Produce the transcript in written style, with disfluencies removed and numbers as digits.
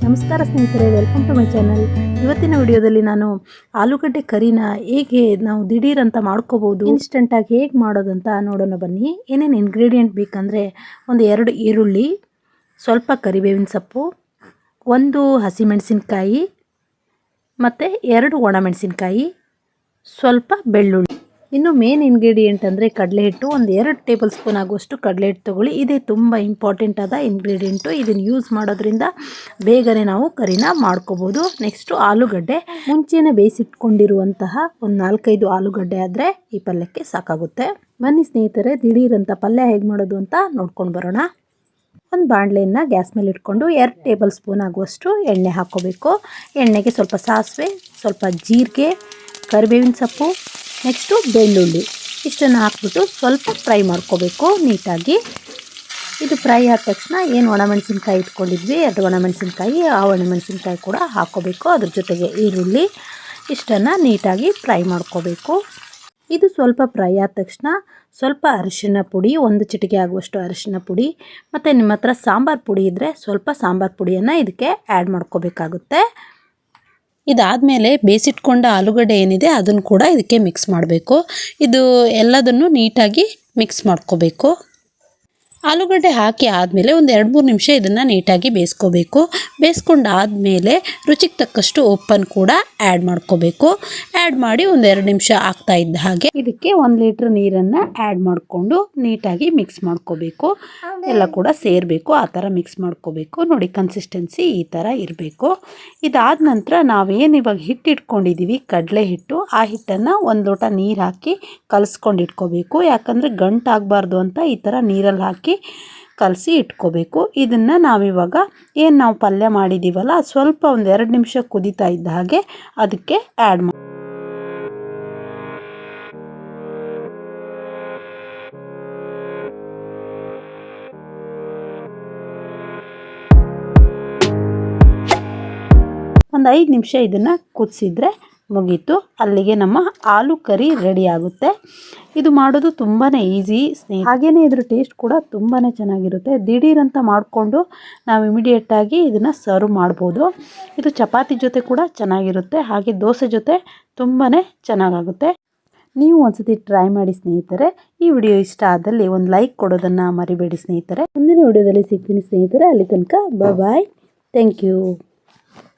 ನಮಸ್ಕಾರ ಸ್ನೇಹಿತರೆ, welcome to my channel. ಇವತ್ತಿನ ವಿಡಿಯೋದಲ್ಲಿ ನಾನು ಆಲೂಗಡ್ಡೆ ಕರಿನ ಹೇಗೆ ನಾವು ದಿಢೀರ್ ಅಂತ ಮಾಡ್ಕೋಬೋದು, ಇನ್ಸ್ಟೆಂಟಾಗಿ ಹೇಗೆ ಮಾಡೋದಂತ ನೋಡೋಣ ಬನ್ನಿ. ಏನೇನು ಇಂಗ್ರೀಡಿಯೆಂಟ್ ಬೇಕಂದರೆ, ಒಂದು 2 ಈರುಳ್ಳಿ, ಸ್ವಲ್ಪ ಕರಿಬೇವಿನ ಸೊಪ್ಪು, 1 ಹಸಿಮೆಣಸಿನ್ಕಾಯಿ ಮತ್ತು 2 ಒಣಮೆಣಸಿನ್ಕಾಯಿ, ಸ್ವಲ್ಪ ಬೆಳ್ಳುಳ್ಳಿ. ಇನ್ನು ಮೇನ್ ಇಂಗ್ರೀಡಿಯೆಂಟ್ ಅಂದರೆ ಕಡಲೆ ಹಿಟ್ಟು. ಒಂದು 2 ಟೇಬಲ್ ಸ್ಪೂನ್ ಆಗುವಷ್ಟು ಕಡಲೆ ಹಿಟ್ಟು ತೊಗೊಳ್ಳಿ. ಇದೇ ತುಂಬ ಇಂಪಾರ್ಟೆಂಟ್ ಆದ ಇಂಗ್ರೀಡಿಯೆಂಟು. ಇದನ್ನು ಯೂಸ್ ಮಾಡೋದ್ರಿಂದ ಬೇಗನೆ ನಾವು ಕರಿನ ಮಾಡ್ಕೋಬೋದು. ನೆಕ್ಸ್ಟು ಆಲೂಗಡ್ಡೆ. ಮುಂಚೆನೇ ಬೇಯಿಸಿಟ್ಕೊಂಡಿರುವಂತಹ ಒಂದು 4-5 ಆಲೂಗಡ್ಡೆ ಆದರೆ ಈ ಪಲ್ಯಕ್ಕೆ ಸಾಕಾಗುತ್ತೆ. ಬನ್ನಿ ಸ್ನೇಹಿತರೆ, ದಿಢೀರಂತ ಪಲ್ಯ ಹೇಗೆ ಮಾಡೋದು ಅಂತ ನೋಡ್ಕೊಂಡು ಬರೋಣ. ಒಂದು ಬಾಣಲೆಯನ್ನು ಗ್ಯಾಸ್ ಮೇಲೆ ಇಟ್ಕೊಂಡು 2 ಟೇಬಲ್ ಸ್ಪೂನ್ ಆಗುವಷ್ಟು ಎಣ್ಣೆ ಹಾಕ್ಕೋಬೇಕು. ಎಣ್ಣೆಗೆ ಸ್ವಲ್ಪ ಸಾಸಿವೆ, ಸ್ವಲ್ಪ ಜೀರಿಗೆ, ಕರಿಬೇವಿನ ಸೊಪ್ಪು, ನೆಕ್ಸ್ಟು ಬೆಳ್ಳುಳ್ಳಿ ಇಷ್ಟನ್ನು ಹಾಕ್ಬಿಟ್ಟು ಸ್ವಲ್ಪ ಫ್ರೈ ಮಾಡ್ಕೋಬೇಕು ನೀಟಾಗಿ. ಇದು ಫ್ರೈ ಆದ ತಕ್ಷಣ ಏನು ಒಣಮೆಣಸಿನ್ಕಾಯಿ ಇಟ್ಕೊಂಡಿದ್ವಿ, 2 ಒಣಮೆಣಸಿನ್ಕಾಯಿ, ಆ ಒಣಮೆಣಸಿನ್ಕಾಯಿ ಕೂಡ ಹಾಕ್ಕೋಬೇಕು. ಅದ್ರ ಜೊತೆಗೆ ಈರುಳ್ಳಿ ಇಷ್ಟನ್ನು ನೀಟಾಗಿ ಫ್ರೈ ಮಾಡ್ಕೋಬೇಕು. ಇದು ಸ್ವಲ್ಪ ಫ್ರೈ ಆದ ತಕ್ಷಣ ಸ್ವಲ್ಪ ಅರಿಶಿನ ಪುಡಿ, 1 ಚಿಟಿಕೆ ಆಗುವಷ್ಟು ಅರಿಶಿನ ಪುಡಿ, ಮತ್ತು ನಿಮ್ಮ ಹತ್ರ ಸಾಂಬಾರು ಪುಡಿ ಇದ್ದರೆ ಸ್ವಲ್ಪ ಸಾಂಬಾರು ಪುಡಿಯನ್ನು ಇದಕ್ಕೆ ಆ್ಯಡ್ ಮಾಡ್ಕೋಬೇಕಾಗುತ್ತೆ. ಇದಾದಮೇಲೆ ಬೇಯಿಸಿಟ್ಕೊಂಡ ಆಲೂಗಡ್ಡೆ ಏನಿದೆ ಅದನ್ನು ಕೂಡ ಇದಕ್ಕೆ ಮಿಕ್ಸ್ ಮಾಡಬೇಕು. ಇದು ಎಲ್ಲದನ್ನು ನೀಟಾಗಿ ಮಿಕ್ಸ್ ಮಾಡ್ಕೋಬೇಕು. ಆಲೂಗಡ್ಡೆ ಹಾಕಿ ಆದಮೇಲೆ ಒಂದು 2-3 ನಿಮಿಷ ಇದನ್ನು ನೀಟಾಗಿ ಬೇಯಿಸ್ಕೋಬೇಕು. ಬೇಯಿಸ್ಕೊಂಡಾದಮೇಲೆ ರುಚಿಗೆ ತಕ್ಕಷ್ಟು ಉಪ್ಪನ್ನು ಕೂಡ ಆ್ಯಡ್ ಮಾಡ್ಕೋಬೇಕು. ಆ್ಯಡ್ ಮಾಡಿ ಒಂದು 2 ನಿಮಿಷ ಆಗ್ತಾ ಇದ್ದ ಹಾಗೆ ಇದಕ್ಕೆ 1 ಲೀಟ್ರ್ ನೀರನ್ನು ಆ್ಯಡ್ ಮಾಡಿಕೊಂಡು ನೀಟಾಗಿ ಮಿಕ್ಸ್ ಮಾಡ್ಕೋಬೇಕು. ಎಲ್ಲ ಕೂಡ ಸೇರಬೇಕು, ಆ ಥರ ಮಿಕ್ಸ್ ಮಾಡ್ಕೋಬೇಕು. ನೋಡಿ, ಕನ್ಸಿಸ್ಟೆನ್ಸಿ ಈ ಥರ ಇರಬೇಕು. ಇದಾದ ನಂತರ ನಾವೇನು ಇವಾಗ ಹಿಟ್ಟು ಇಟ್ಕೊಂಡಿದ್ದೀವಿ, ಕಡಲೆ ಹಿಟ್ಟು, ಆ ಹಿಟ್ಟನ್ನು 1 ಲೋಟ ನೀರು ಹಾಕಿ ಕಲಿಸ್ಕೊಂಡು ಇಟ್ಕೋಬೇಕು. ಯಾಕಂದರೆ ಗಂಟಾಗಬಾರ್ದು ಅಂತ ಈ ಥರ ನೀರಲ್ಲಿ ಹಾಕಿ ಕಲಸಿ ಇಟ್ಕೋಬೇಕು. ಇದನ್ನು ನಾವಿವಾಗ ಏನು ನಾವು ಪಲ್ಯ ಮಾಡಿದ್ದೀವಲ್ಲ, ಸ್ವಲ್ಪ ಒಂದು 2 ನಿಮಿಷ ಕುದೀತಾ ಇದ್ದ ಹಾಗೆ ಅದಕ್ಕೆ ಆ್ಯಡ್ ಮಾಡಿ ಒಂದು 5 ನಿಮಿಷ ಇದನ್ನು ಕುದಿಸಿದ್ರೆ ಮುಗೀತು. ಅಲ್ಲಿಗೆ ನಮ್ಮ ಆಲೂ ಕರಿ ರೆಡಿ ಆಗುತ್ತೆ. ಇದು ಮಾಡೋದು ತುಂಬಾ ಈಸಿ ಸ್ನೇಹಿತರೆ. ಹಾಗೆಯೇ ಇದ್ರ ಟೇಸ್ಟ್ ಕೂಡ ತುಂಬಾ ಚೆನ್ನಾಗಿರುತ್ತೆ. ದಿಢೀರಂತ ಮಾಡಿಕೊಂಡು ನಾವು ಇಮಿಡಿಯೇಟಾಗಿ ಇದನ್ನು ಸರ್ವ್ ಮಾಡ್ಬೋದು. ಇದು ಚಪಾತಿ ಜೊತೆ ಕೂಡ ಚೆನ್ನಾಗಿರುತ್ತೆ, ಹಾಗೆ ದೋಸೆ ಜೊತೆ ತುಂಬಾ ಚೆನ್ನಾಗಾಗುತ್ತೆ. ನೀವು ಒಂದ್ಸತಿ ಟ್ರೈ ಮಾಡಿ ಸ್ನೇಹಿತರೆ. ಈ ವಿಡಿಯೋ ಇಷ್ಟ ಆದಲ್ಲಿ ಒಂದು ಲೈಕ್ ಕೊಡೋದನ್ನು ಮರಿಬೇಡಿ ಸ್ನೇಹಿತರೆ. ಮುಂದಿನ ವಿಡಿಯೋದಲ್ಲಿ ಸಿಗ್ತೀನಿ ಸ್ನೇಹಿತರೆ. ಅಲ್ಲಿ ತನಕ ಬಾಯ್. Thank you.